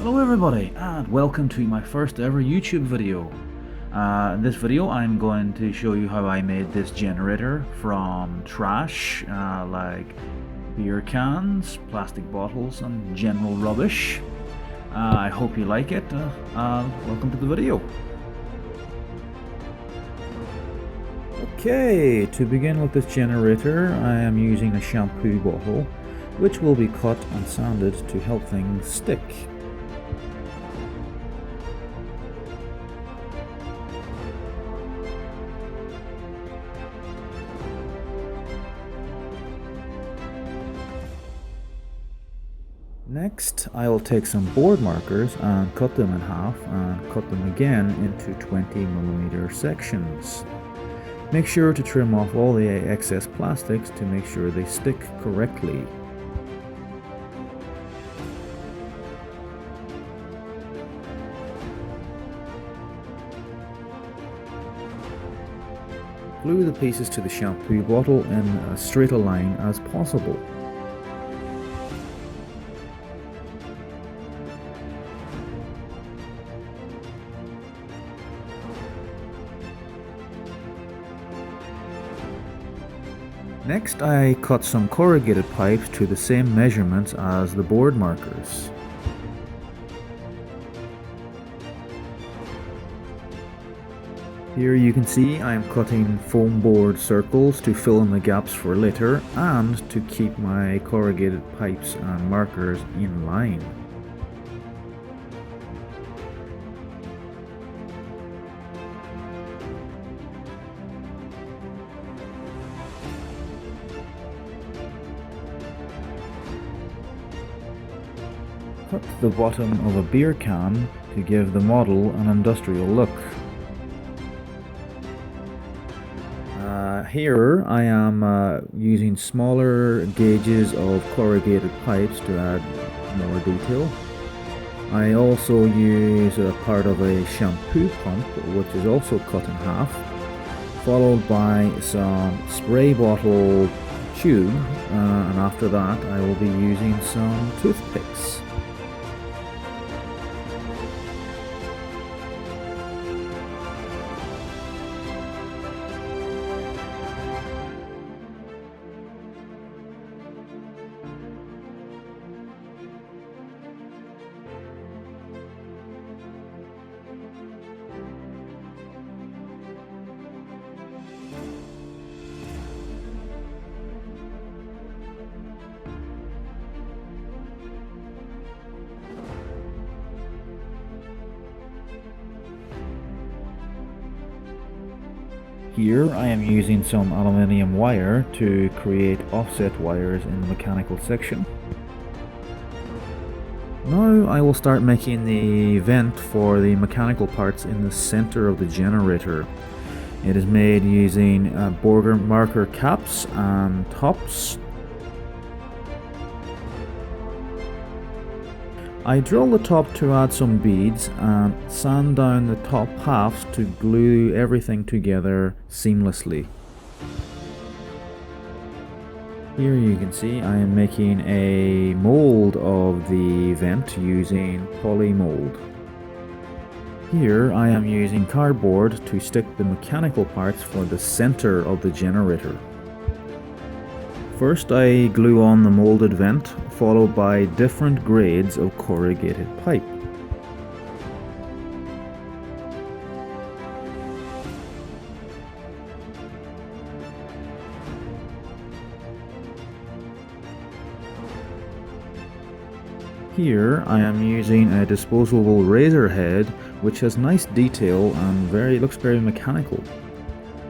Hello everybody, and welcome to my first ever YouTube video. In this video I'm going to show you how I made this generator from trash like beer cans, plastic bottles and general rubbish. I hope you like it. Welcome to the video. Okay, to begin with this generator I am using a shampoo bottle which will be cut and sanded to help things stick. Next, I will take some board markers and cut them in half and cut them again into 20mm sections. Make sure to trim off all the excess plastics to make sure they stick correctly. Glue the pieces to the shampoo bottle in as straight a line as possible. Next, I cut some corrugated pipes to the same measurements as the board markers. Here you can see I am cutting foam board circles to fill in the gaps for later and to keep my corrugated pipes and markers in line. Cut the bottom of a beer can to give the model an industrial look. Here I am using smaller gauges of corrugated pipes to add more detail. I also use a part of a shampoo pump which is also cut in half, followed by some spray bottle tube, and after that I will be using some toothpicks. Here I am using some aluminium wire to create offset wires in the mechanical section. Now I will start making the vent for the mechanical parts in the center of the generator. It is made using board marker caps and tops. I drill the top to add some beads and sand down the top halves to glue everything together seamlessly. Here you can see I am making a mold of the vent using poly mold. Here I am using cardboard to stick the mechanical parts for the center of the generator. First I glue on the molded vent, followed by different grades of corrugated pipe. Here I am using a disposable razor head which has nice detail and looks very mechanical.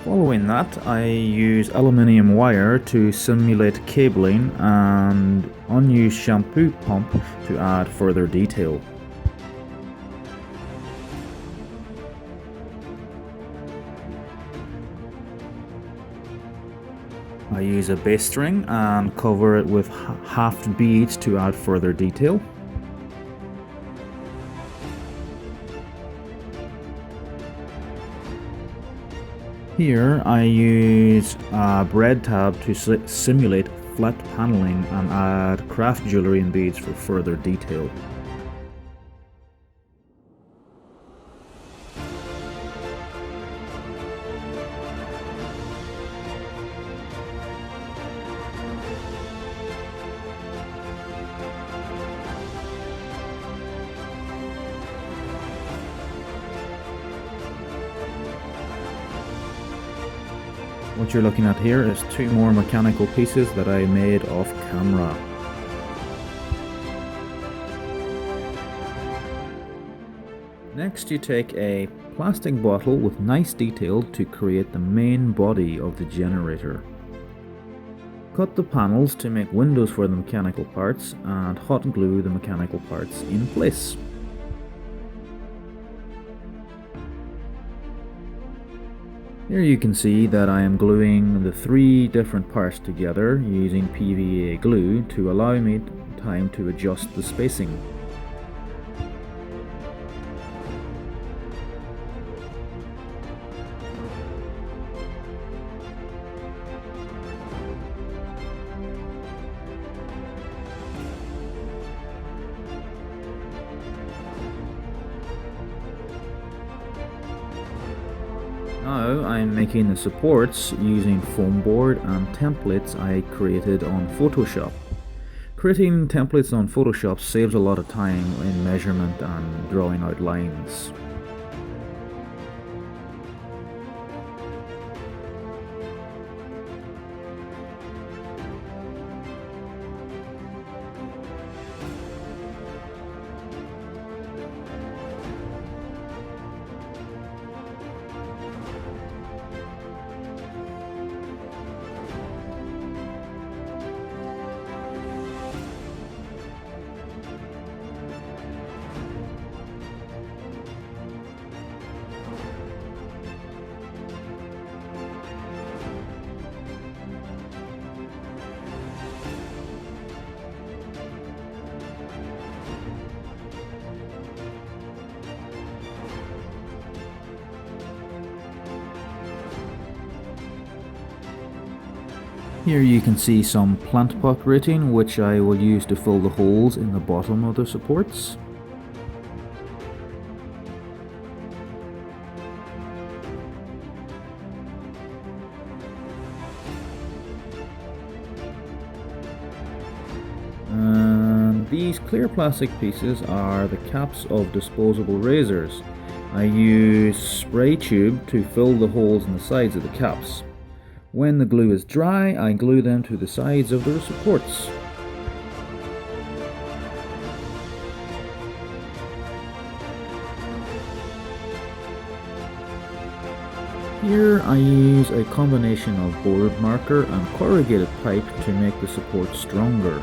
Following that, I use aluminium wire to simulate cabling and unused shampoo pump to add further detail. I use a bass string and cover it with haft beads to add further detail. Here I use a bread tab to simulate flat paneling and add craft jewelry and beads for further detail. What you're looking at here is 2 more mechanical pieces that I made off camera. Next, you take a plastic bottle with nice detail to create the main body of the generator. Cut the panels to make windows for the mechanical parts and hot glue the mechanical parts in place. Here you can see that I am gluing the 3 different parts together using PVA glue to allow me time to adjust the spacing. Now I'm making the supports using foam board and templates I created on Photoshop. Creating templates on Photoshop saves a lot of time in measurement and drawing out lines. Here you can see some plant pot grating which I will use to fill the holes in the bottom of the supports. And these clear plastic pieces are the caps of disposable razors. I use spray tube to fill the holes in the sides of the caps. When the glue is dry, I glue them to the sides of the supports. Here I use a combination of board marker and corrugated pipe to make the support stronger.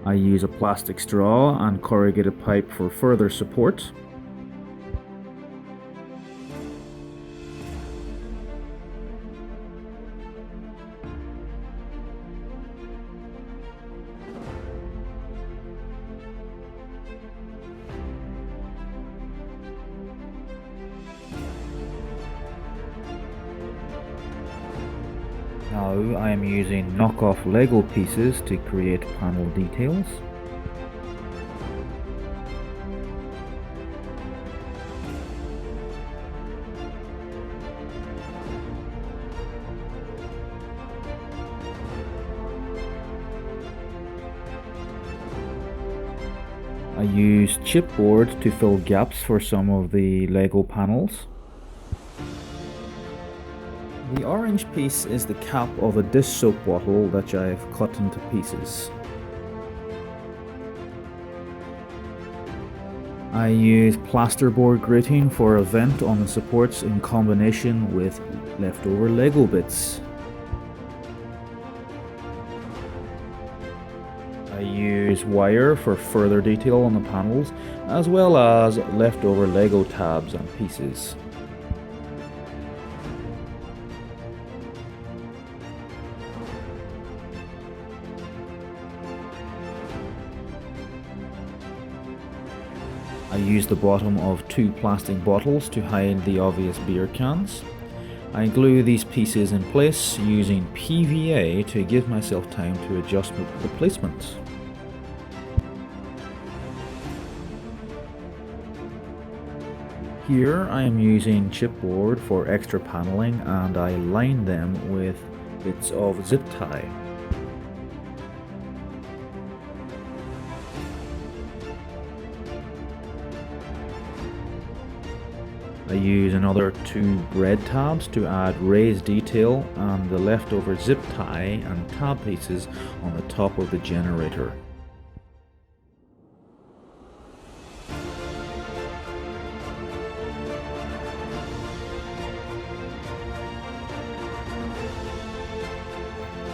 I use a plastic straw and corrugated pipe for further support. Now I am using knockoff Lego pieces to create panel details. I use chipboard to fill gaps for some of the Lego panels. The orange piece is the cap of a dish soap bottle that I have cut into pieces. I use plasterboard grating for a vent on the supports in combination with leftover Lego bits. I use wire for further detail on the panels, as well as leftover Lego tabs and pieces. I use the bottom of 2 plastic bottles to hide the obvious beer cans. I glue these pieces in place using PVA to give myself time to adjust the placement. Here I am using chipboard for extra paneling, and I line them with bits of zip tie. I use another 2 bread tabs to add raised detail and the leftover zip tie and tab pieces on the top of the generator.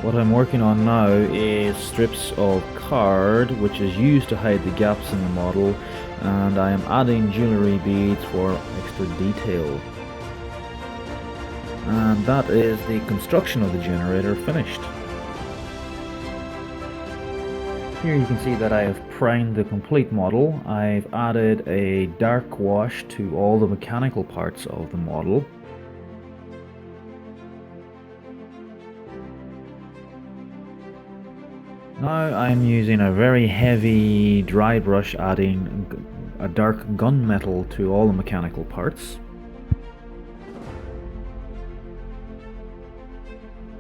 What I'm working on now is strips of card, which is used to hide the gaps in the model, and I am adding jewellery beads for extra detail. And that is the construction of the generator finished. Here you can see that I have primed the complete model. I've added a dark wash to all the mechanical parts of the model. Now I'm using a very heavy dry brush, adding a dark gunmetal to all the mechanical parts.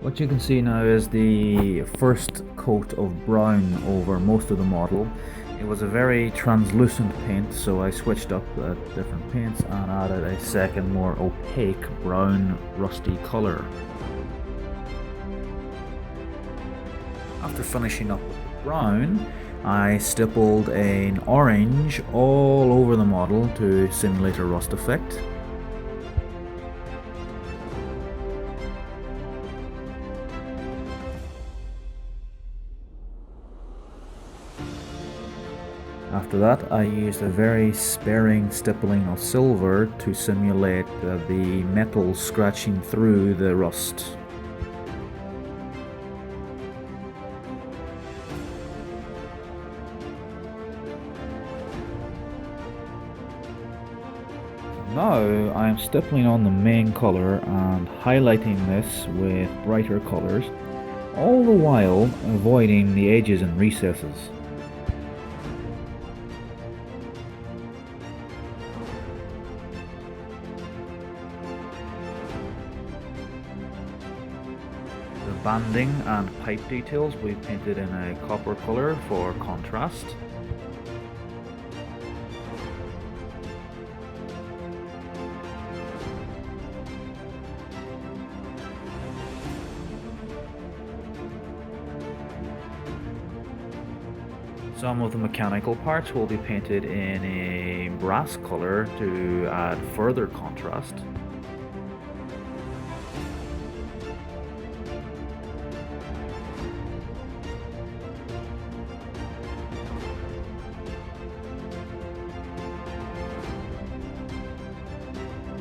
What you can see now is the first coat of brown over most of the model. It was a very translucent paint, so I switched up different paints and added a second more opaque brown rusty colour. After finishing up with the brown, I stippled an orange all over the model to simulate a rust effect. After that, I used a very sparing stippling of silver to simulate the metal scratching through the rust. Now I am stippling on the main colour and highlighting this with brighter colours, all the while avoiding the edges and recesses. The banding and pipe details we painted in a copper colour for contrast. Some of the mechanical parts will be painted in a brass colour to add further contrast.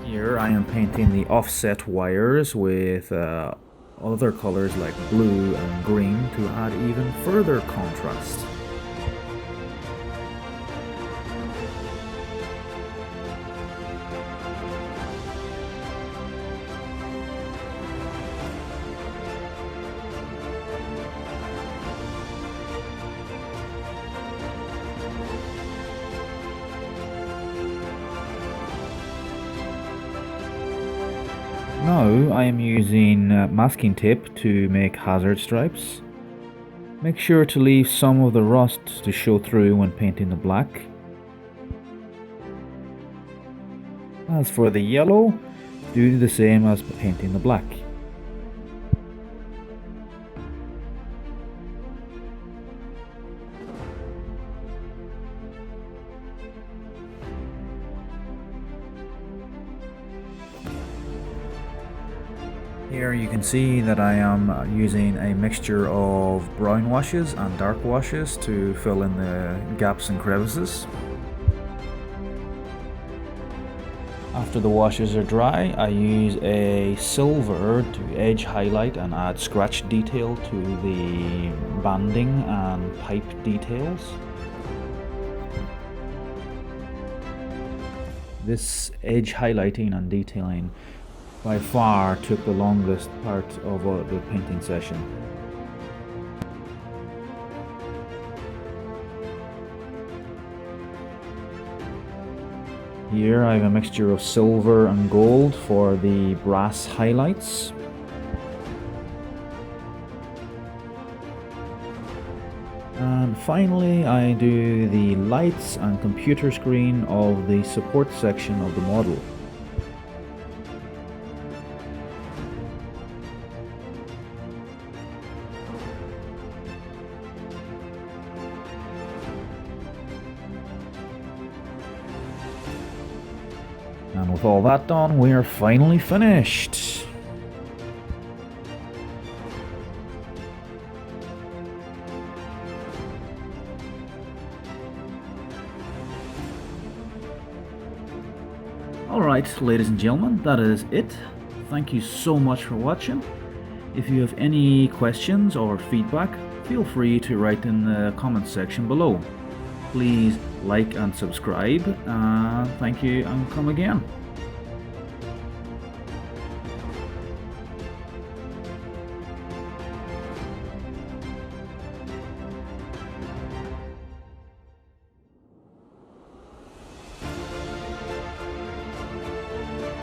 Here I am painting the offset wires with other colours like blue and green to add even further contrast. Now I am using masking tape to make hazard stripes. Make sure to leave some of the rust to show through when painting the black. As for the yellow, do the same as painting the black. Here you can see that I am using a mixture of brown washes and dark washes to fill in the gaps and crevices. After the washes are dry, I use a silver to edge highlight and add scratch detail to the banding and pipe details. This edge highlighting and detailing by far took the longest part of the painting session. Here I have a mixture of silver and gold for the brass highlights. And finally I do the lights and computer screen of the support section of the model. And with all that done, we are finally finished. Alright, ladies and gentlemen, that is it. Thank you so much for watching. If you have any questions or feedback, feel free to write in the comments section below. Please like and subscribe, and thank you, and come again.